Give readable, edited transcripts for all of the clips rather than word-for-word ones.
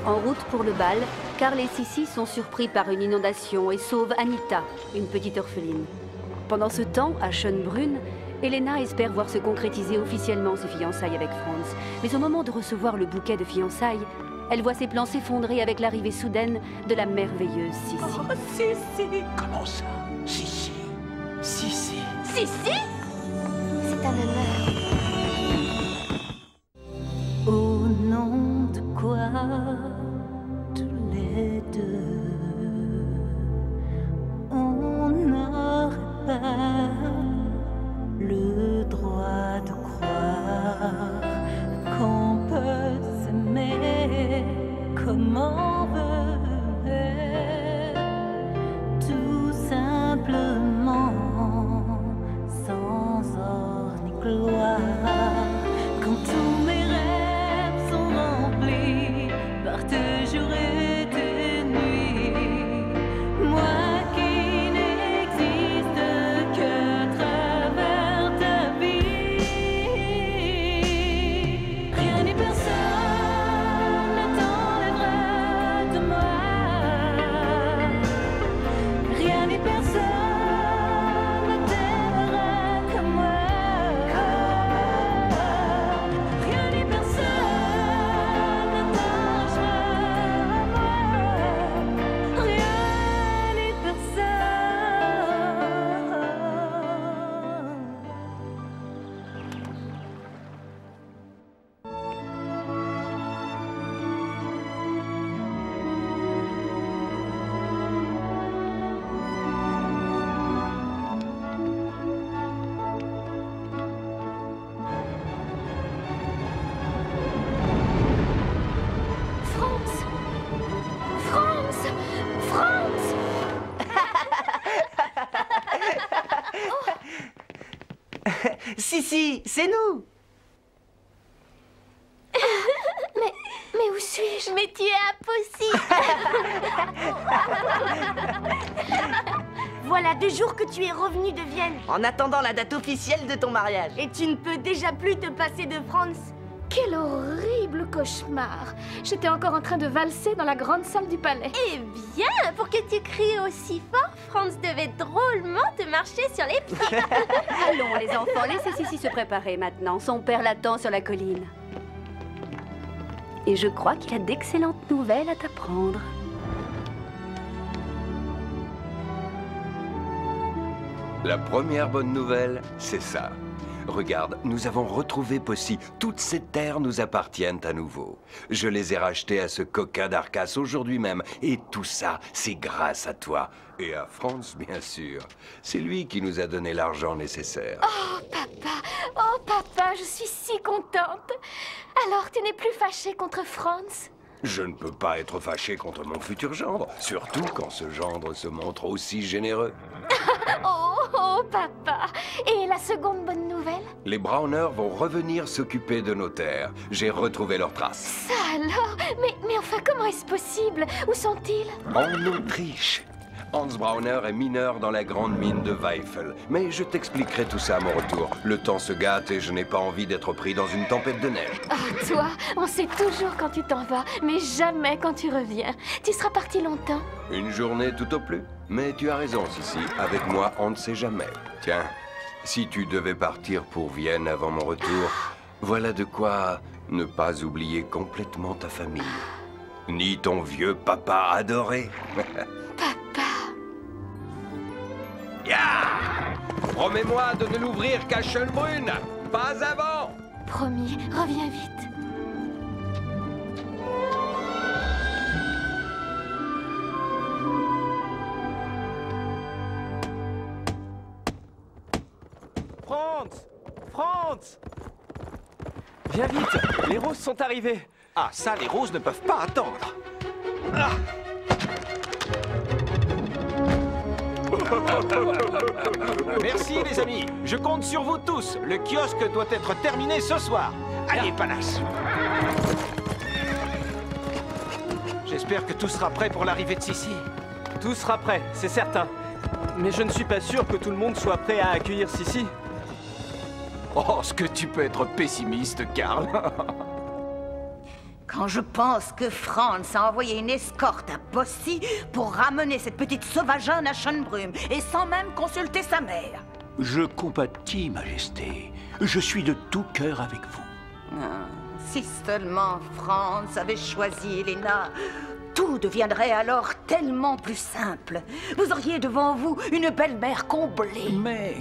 En route pour le bal, Carl et Sissi sont surpris par une inondation et sauvent Anita, une petite orpheline. Pendant ce temps, à Schönbrunn, Elena espère voir se concrétiser officiellement ses fiançailles avec Franz. Mais au moment de recevoir le bouquet de fiançailles, elle voit ses plans s'effondrer avec l'arrivée soudaine de la merveilleuse Sissi. Oh, Sissi! Comment ça? Sissi? Sissi? Sissi? C'est un honneur. Au nom de quoi tous les deux on n'aurait pas le droit de croire qu'on peut s'aimer comme on veut, tout simplement sans or ni gloire. Quand tous mes rêves sont remplis par tes jours et tes nuits, moi qui n'existe qu'à travers ta vie, rien ni personne ne t'enlèvera de moi, rien ni personne ne t'aimera comme moi. Sissi, c'est nous! Mais où suis-je? Mais tu es impossible! Voilà 2 jours que tu es revenu de Vienne. En attendant la date officielle de ton mariage. Et tu ne peux déjà plus te passer de Franz. Quel horrible cauchemar! J'étais encore en train de valser dans la grande salle du palais. Eh bien, pour que tu cries aussi fort, Franz devait drôlement te marcher sur les pieds. Allons les enfants, laissez Sissi se préparer maintenant. Son père l'attend sur la colline. Et je crois qu'il a d'excellentes nouvelles à t'apprendre. La première bonne nouvelle, c'est ça. Regarde, nous avons retrouvé Possi. Toutes ces terres nous appartiennent à nouveau. Je les ai rachetées à ce coquin d'Arcas aujourd'hui même. Et tout ça, c'est grâce à toi. Et à Franz, bien sûr. C'est lui qui nous a donné l'argent nécessaire. Oh papa, je suis si contente. Alors tu n'es plus fâché contre Franz? Je ne peux pas être fâché contre mon futur gendre, surtout quand ce gendre se montre aussi généreux. Oh papa. Et la seconde bonne nouvelle? Les Browner vont revenir s'occuper de nos terres. J'ai retrouvé leurs traces. Ça alors? Mais enfin, comment est-ce possible? Où sont-ils? En Autriche. Hans Browner est mineur dans la grande mine de Weifel. Mais je t'expliquerai tout ça à mon retour. Le temps se gâte et je n'ai pas envie d'être pris dans une tempête de neige. Oh, toi, on sait toujours quand tu t'en vas, mais jamais quand tu reviens. Tu seras parti longtemps? Une journée tout au plus. Mais tu as raison, Sissi. Avec moi, on ne sait jamais. Tiens, si tu devais partir pour Vienne avant mon retour, voilà de quoi ne pas oublier complètement ta famille. Ni ton vieux papa adoré. Papa. Ya! Promets-moi de ne l'ouvrir qu'à Schönbrunn. Pas avant. Promis, reviens vite. Franz! Franz! Viens vite, les roses sont arrivées. Ah, ça, les roses ne peuvent pas attendre. Ah. Merci, les amis. Je compte sur vous tous. Le kiosque doit être terminé ce soir. Allez, panache. J'espère que tout sera prêt pour l'arrivée de Sissi. Tout sera prêt, c'est certain. Mais je ne suis pas sûr que tout le monde soit prêt à accueillir Sissi. Oh, ce que tu peux être pessimiste, Karl. Quand je pense que Franz a envoyé une escorte à Possy pour ramener cette petite sauvageonne à Schönbrunn, et sans même consulter sa mère. Je compatis, Majesté. Je suis de tout cœur avec vous. Ah, si seulement Franz avait choisi Elena, tout deviendrait alors tellement plus simple. Vous auriez devant vous une belle-mère comblée. Mais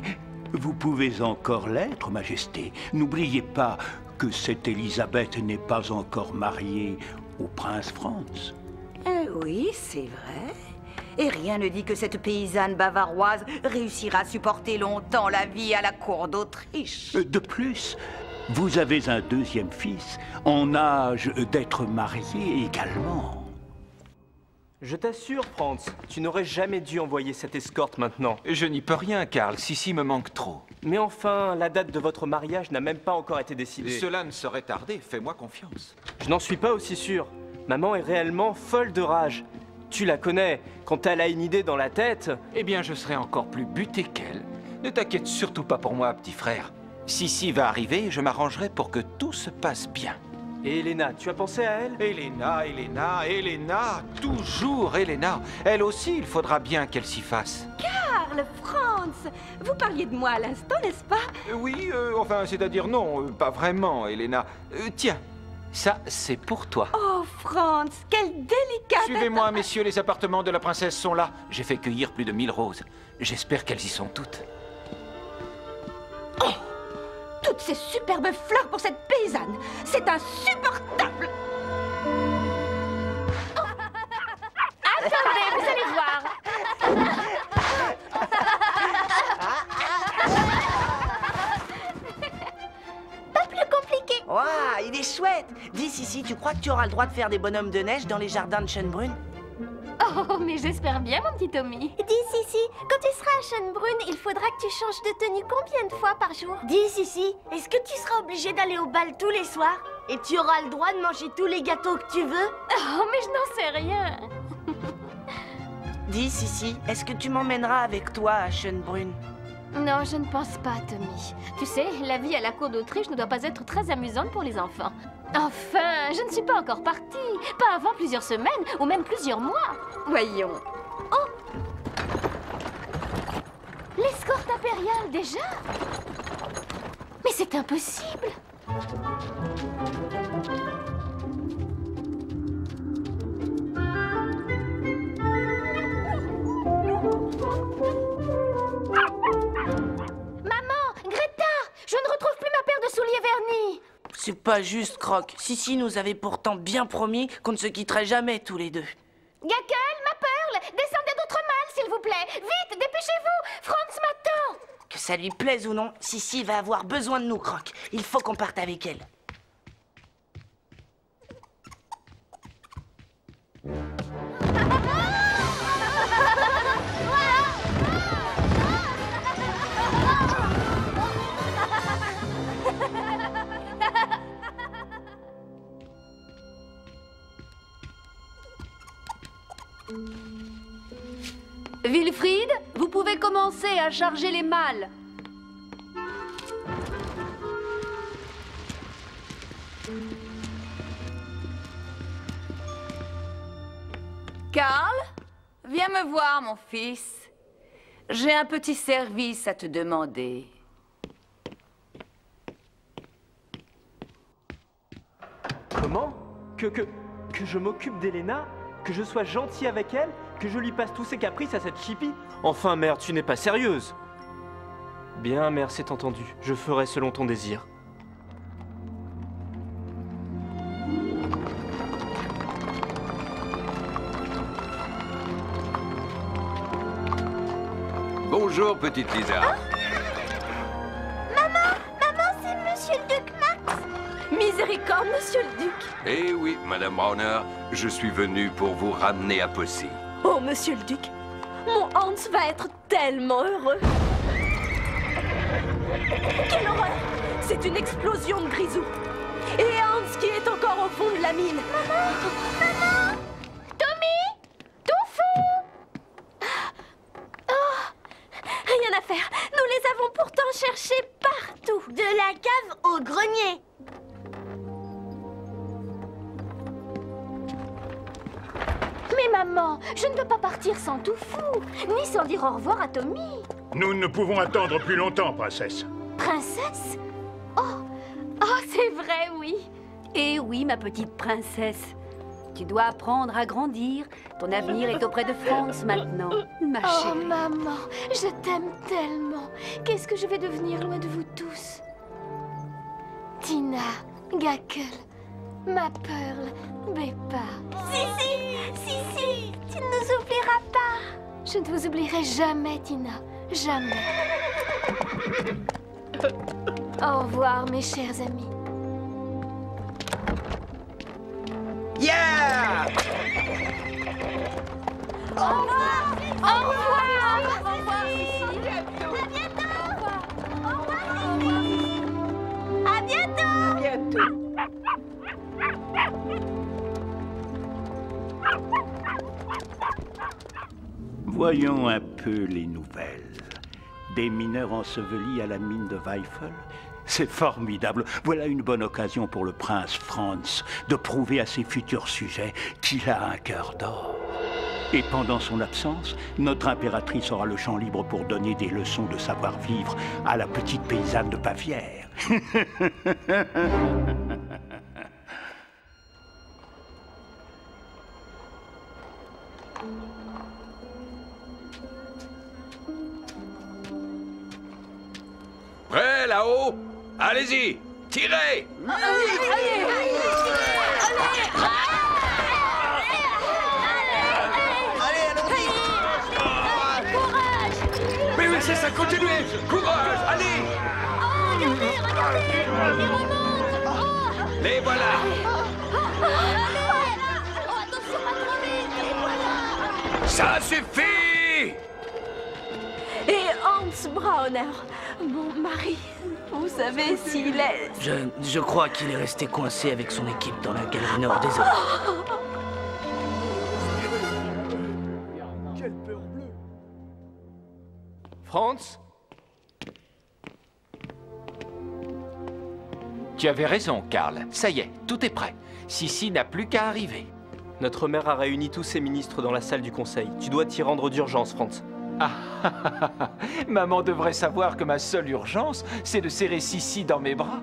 vous pouvez encore l'être, Majesté. N'oubliez pas que cette Élisabeth n'est pas encore mariée au prince Franz. Oui, c'est vrai. Et rien ne dit que cette paysanne bavaroise réussira à supporter longtemps la vie à la cour d'Autriche. De plus, vous avez un deuxième fils en âge d'être marié également. Je t'assure, Franz, tu n'aurais jamais dû envoyer cette escorte maintenant. Je n'y peux rien, Karl. Sissi me manque trop. Mais enfin, la date de votre mariage n'a même pas encore été décidée. Cela ne saurait tarder, fais-moi confiance. Je n'en suis pas aussi sûr. Maman est réellement folle de rage. Tu la connais, quand elle a une idée dans la tête... Eh bien, je serai encore plus buté qu'elle. Ne t'inquiète surtout pas pour moi, petit frère. Sissi va arriver et je m'arrangerai pour que tout se passe bien. Et Elena, tu as pensé à elle? Elena, toujours Elena. Elle aussi, il faudra bien qu'elle s'y fasse. Karl, Franz, vous parliez de moi à l'instant, n'est-ce pas? Oui, enfin, c'est-à-dire non, pas vraiment, Elena. Tiens, ça, c'est pour toi. Oh, Franz, quelle délicate... Suivez-moi, messieurs, les appartements de la princesse sont là. J'ai fait cueillir plus de 1000 roses. J'espère qu'elles y sont toutes. Oh, toutes ces superbes fleurs pour cette paysanne, c'est insupportable. Oh. Attendez, vous allez voir. Pas plus compliqué. Waouh, il est chouette. Dis, Sissi, tu crois que tu auras le droit de faire des bonhommes de neige dans les jardins de Schönbrunn? Oh, mais j'espère bien, mon petit Tommy. Dis, Sissi, quand tu seras à Schönbrunn, il faudra que tu changes de tenue combien de fois par jour? Dis, Sissi, est-ce que tu seras obligée d'aller au bal tous les soirs? Et tu auras le droit de manger tous les gâteaux que tu veux? Oh, mais je n'en sais rien. Dis, Sissi, est-ce que tu m'emmèneras avec toi à Schönbrunn? Non, je ne pense pas, Tommy. Tu sais, la vie à la cour d'Autriche ne doit pas être très amusante pour les enfants. Enfin, je ne suis pas encore partie. Pas avant plusieurs semaines, ou même plusieurs mois. Voyons. Oh! L'escorte impériale, déjà? Mais c'est impossible! Je ne retrouve plus ma paire de souliers vernis. C'est pas juste, Croc. Sissi nous avait pourtant bien promis qu'on ne se quitterait jamais tous les deux. Gackel, ma perle, descendez d'autres mâles, s'il vous plaît. Vite, dépêchez-vous. Franz m'attend. Que ça lui plaise ou non, Sissi va avoir besoin de nous, Croc. Il faut qu'on parte avec elle. Wilfried, vous pouvez commencer à charger les malles. Karl, viens me voir, mon fils. J'ai un petit service à te demander. Comment? Que je m'occupe d'Elena? Que je sois gentil avec elle? Que je lui passe tous ses caprices à cette chipie? Enfin, mère, tu n'es pas sérieuse. Bien, mère, c'est entendu. Je ferai selon ton désir. Bonjour, petite Lisa. Maman, c'est Monsieur le Duc Max. Miséricorde, Monsieur le Duc. Eh oui, Madame Browner, je suis venu pour vous ramener à Possy. Oh, Monsieur le Duc, mon Hans va être tellement heureux. Quelle horreur! C'est une explosion de grisou. Et Hans qui est encore au fond de la mine. Maman! Tommy! Tout fou! Oh! Rien à faire. Nous les avons pourtant cherchés partout. De la cave au grenier. maman, je ne peux pas partir sans tout fou, ni sans dire au revoir à Tommy. Nous ne pouvons attendre plus longtemps, princesse. Princesse? Oh, c'est vrai, oui. Et oui, ma petite princesse. Tu dois apprendre à grandir. Ton avenir est auprès de Franz maintenant, ma Oh, chérie. maman, je t'aime tellement. Qu'est-ce que je vais devenir loin de vous tous? Tina, Gackel, ma Pearl, Beppa. Si, tu ne nous oublieras pas. Je ne vous oublierai jamais, Tina. Jamais. Au revoir, mes chers amis. Yeah! Au revoir. Au revoir. Au revoir, Sissi. À bientôt. À bientôt. Voyons un peu les nouvelles. Des mineurs ensevelis à la mine de Weifel. C'est formidable. Voilà une bonne occasion pour le prince Franz de prouver à ses futurs sujets qu'il a un cœur d'or. Et pendant son absence, notre impératrice aura le champ libre pour donner des leçons de savoir-vivre à la petite paysanne de Bavière. Prêt là-haut? Allez-y, tirez! Mais oui, c'est ça, continuez! Courage, allez! Les voilà! Ça suffit! Et Hans Brauner, mon mari, vous savez s'il est... Je crois qu'il est resté coincé avec son équipe dans la galerie nord, désolé. Franz? Tu avais raison, Karl. Ça y est, tout est prêt. Sissi n'a plus qu'à arriver. Notre mère a réuni tous ses ministres dans la salle du conseil. Tu dois t'y rendre d'urgence, Franz. Maman devrait savoir que ma seule urgence, c'est de serrer Sissi dans mes bras.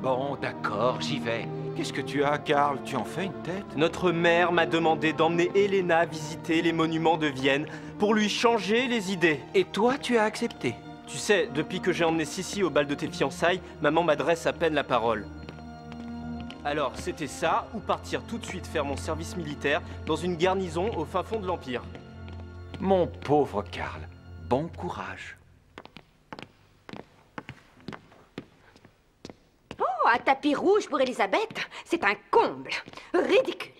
Bon, d'accord, j'y vais. Qu'est-ce que tu as, Karl? Tu en fais une tête? Notre mère m'a demandé d'emmener Elena visiter les monuments de Vienne pour lui changer les idées. Et toi, tu as accepté? Tu sais, depuis que j'ai emmené Sissi au bal de tes fiançailles, maman m'adresse à peine la parole. Alors, c'était ça, ou partir tout de suite faire mon service militaire dans une garnison au fin fond de l'Empire. Mon pauvre Karl, bon courage. Oh, un tapis rouge pour Elisabeth, c'est un comble. Ridicule.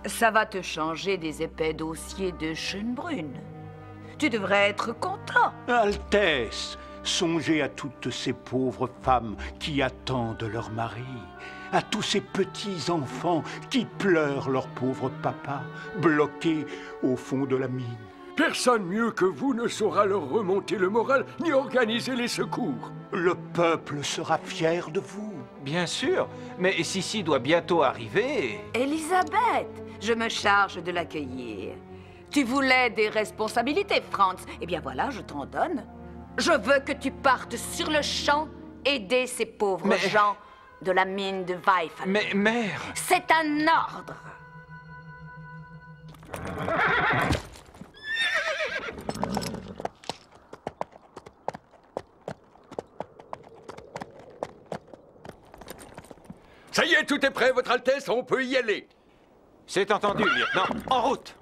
Ça va te changer des épais dossiers de Schönbrunn. Tu devrais être content. Altesse, songez à toutes ces pauvres femmes qui attendent leur mari, à tous ces petits-enfants qui pleurent leur pauvre papa, bloqués au fond de la mine. Personne mieux que vous ne saura leur remonter le moral ni organiser les secours. Le peuple sera fier de vous. Bien sûr, mais Sissi doit bientôt arriver. Elisabeth, je me charge de l'accueillir. Tu voulais des responsabilités, Franz. Eh bien voilà, je t'en donne. Je veux que tu partes sur le champ aider ces pauvres gens de la mine de Weifel. Mais mère... C'est un ordre. Ça y est, tout est prêt, Votre Altesse, on peut y aller. C'est entendu, lieutenant. En route.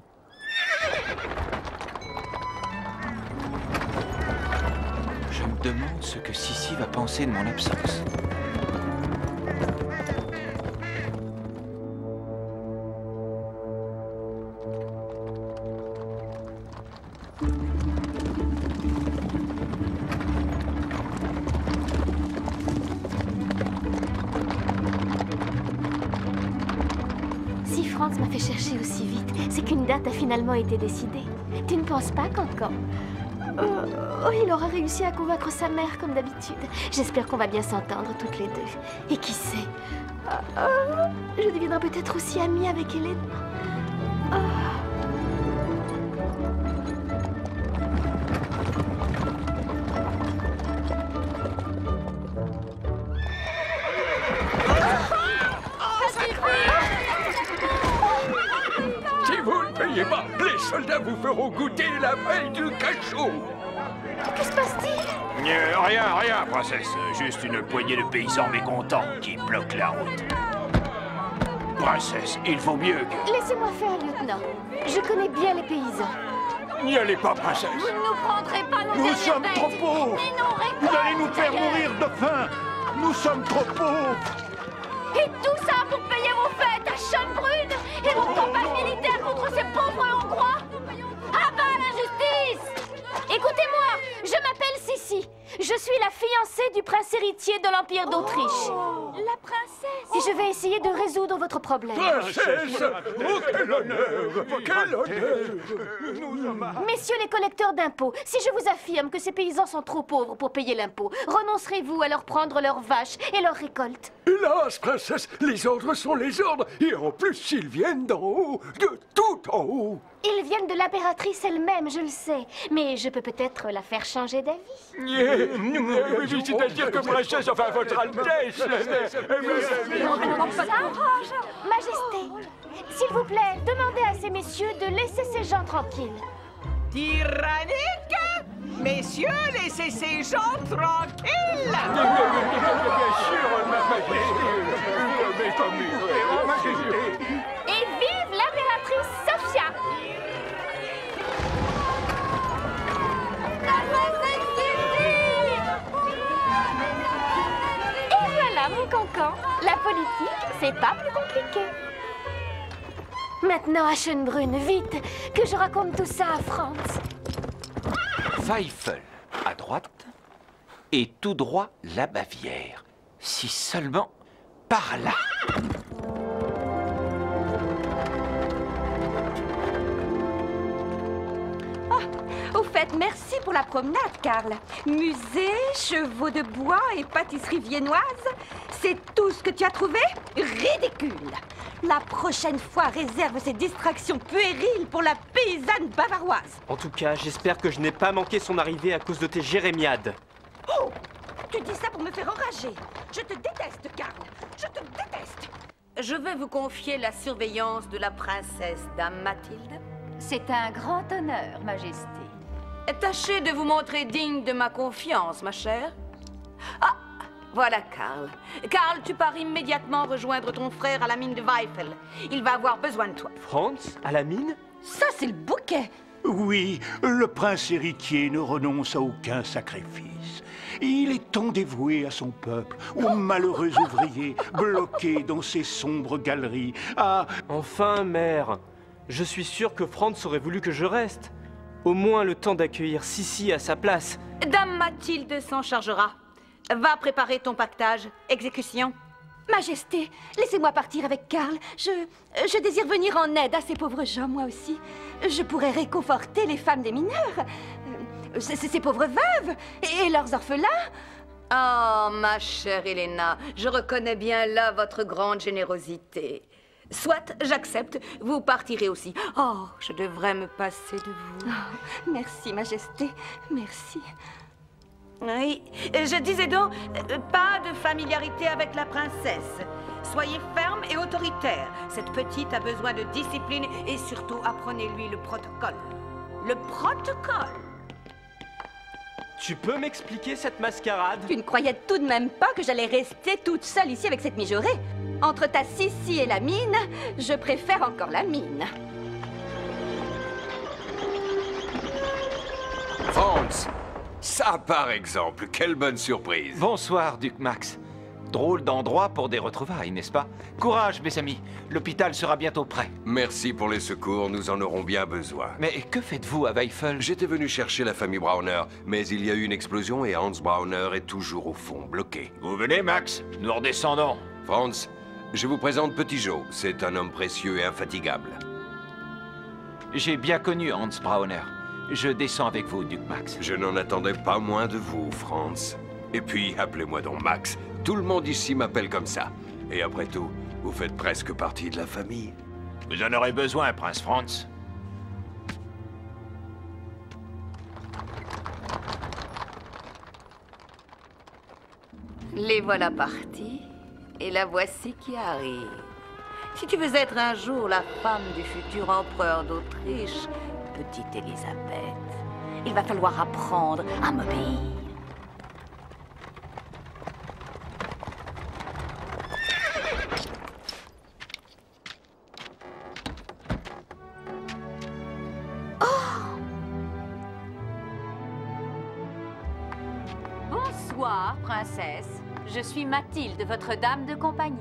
Je me demande ce que Sissi va penser de mon absence. Si Franz m'a fait chercher aussi vite, c'est qu'une date a finalement été décidée. Tu ne penses pas qu'encore... il aura réussi à convaincre sa mère comme d'habitude. J'espère qu'on va bien s'entendre toutes les deux. Et qui sait, je deviendrai peut-être aussi amie avec Hélène. Si vous ne payez pas, les soldats vous feront goûter la veille du cachot. Que se passe-t-il? Rien, princesse. Juste une poignée de paysans mécontents qui bloquent la route. Princesse, il vaut mieux que... Laissez-moi faire, lieutenant. Je connais bien les paysans. N'y allez pas, princesse. Vous ne nous prendrez pas nos Nous sommes trop pauvres. Vous allez nous faire mourir de faim. Nous sommes trop pauvres. Et tout ça pour payer vos fêtes à Schönbrunn et vos campagnes militaires contre ces pauvres Hongrois. À bas l'injustice! Écoutez-moi, je m'appelle Sissi. Je suis la fiancée du prince héritier de l'Empire d'Autriche. La princesse. Et je vais essayer de résoudre votre problème. Princesse! Oh, quel honneur! Quel honneur! Messieurs les collecteurs d'impôts, si je vous affirme que ces paysans sont trop pauvres pour payer l'impôt, renoncerez-vous à leur prendre leurs vaches et leurs récoltes? Hélas, princesse, les ordres sont les ordres, et en plus, ils viennent d'en haut, de tout en haut. Ils viennent de l'impératrice elle-même, je le sais. Mais je peux peut-être la faire changer d'avis. C'est-à-dire que princesse, enfin votre Altesse... Majesté, s'il vous plaît, demandez à ces messieurs de laisser ces gens tranquilles. Tyrannique! Messieurs, laissez ces gens tranquilles! Bien sûr, ma majesté. Et vive l'impératrice Sophia! Et voilà mon cancan. La politique, c'est pas plus compliqué. Maintenant à Schönbrunn, vite, que je raconte tout ça à Franz. Weifel, à droite, et tout droit la Bavière. Si seulement par là. Au fait, merci pour la promenade, Karl. Musée, chevaux de bois et pâtisserie viennoise, c'est tout ce que tu as trouvé? Ridicule! La prochaine fois, réserve ces distractions puériles pour la paysanne bavaroise. En tout cas, j'espère que je n'ai pas manqué son arrivée à cause de tes jérémiades. Oh! Tu dis ça pour me faire enrager. Je te déteste, Karl. Je te déteste. Je vais vous confier la surveillance de la princesse, Dame Mathilde. C'est un grand honneur, Majesté. Tâchez de vous montrer digne de ma confiance, ma chère. Ah, voilà Karl. Karl, tu pars immédiatement rejoindre ton frère à la mine de Weifel. Il va avoir besoin de toi. Franz, à la mine? Ça, c'est le bouquet. Oui, le prince héritier ne renonce à aucun sacrifice. Il est tant dévoué à son peuple, aux malheureux ouvriers bloqués dans ces sombres galeries, à... Enfin, mère, je suis sûr que Franz aurait voulu que je reste. Au moins le temps d'accueillir Sissi à sa place. Dame Mathilde s'en chargera. Va préparer ton pactage. Exécution. Majesté, laissez-moi partir avec Karl. Je désire venir en aide à ces pauvres gens, moi aussi. Je pourrais réconforter les femmes des mineurs, ces pauvres veuves et leurs orphelins. Oh, ma chère Helena, je reconnais bien là votre grande générosité. Soit, j'accepte, vous partirez aussi. Oh, je devrais me passer de vous. Oh, merci, Majesté, merci. Oui, je disais donc, pas de familiarité avec la princesse. Soyez ferme et autoritaire. Cette petite a besoin de discipline et surtout apprenez-lui le protocole. Le protocole. Tu peux m'expliquer cette mascarade? Tu ne croyais tout de même pas que j'allais rester toute seule ici avec cette mijaurée? Entre ta Sissi et la mine, je préfère encore la mine. Franz, ça par exemple, quelle bonne surprise. Bonsoir, Duc Max. Drôle d'endroit pour des retrouvailles, n'est-ce pas? Courage, mes amis. L'hôpital sera bientôt prêt. Merci pour les secours, nous en aurons bien besoin. Mais que faites-vous à Weifel? J'étais venu chercher la famille Brauner, mais il y a eu une explosion et Hans Brauner est toujours au fond, bloqué. Vous venez, Max? Nous redescendons. Franz, je vous présente Petit Joe. C'est un homme précieux et infatigable. J'ai bien connu Hans Brauner. Je descends avec vous, Duc Max. Je n'en attendais pas moins de vous, Franz. Et puis, appelez-moi donc Max. Tout le monde ici m'appelle comme ça. Et après tout, vous faites presque partie de la famille. Vous en aurez besoin, Prince Franz. Les voilà partis, et la voici qui arrive. Si tu veux être un jour la femme du futur empereur d'Autriche, petite Élisabeth, il va falloir apprendre à m'obéir. Bonsoir, princesse. Je suis Mathilde, votre dame de compagnie.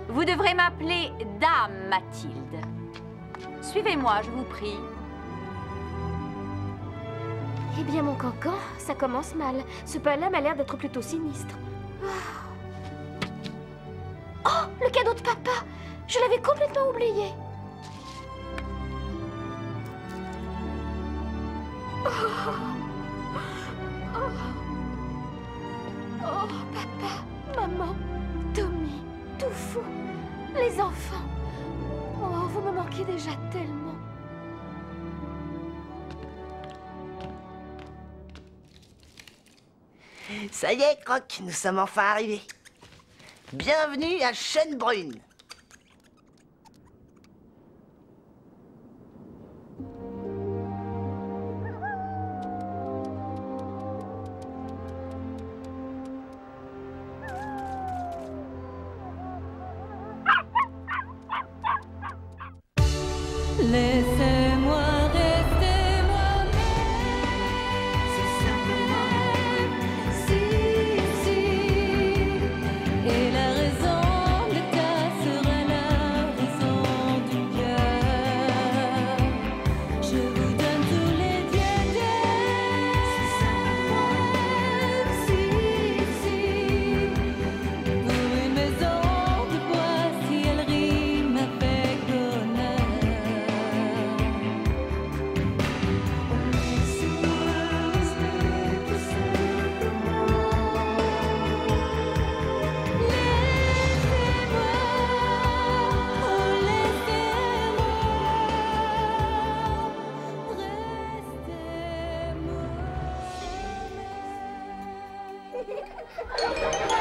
Vous devrez m'appeler Dame Mathilde. Suivez-moi, je vous prie. Eh bien, mon cancan, ça commence mal. Ce palais m'a l'air d'être plutôt sinistre. Oh, le cadeau de papa! Je l'avais complètement oublié. Oh, papa, maman, Tommy, tout fou, les enfants. Oh, vous me manquez déjà tellement. Ça y est, Croc, nous sommes enfin arrivés. Bienvenue à Schönbrunn. Laissez-moi rester moi-même. C'est simplement si. Et la raison de l'état sera la raison du cœur. Je vous donne tous les dieux. C'est simplement si. Pour une maison de bois, si elle rime avec honneur. Papa!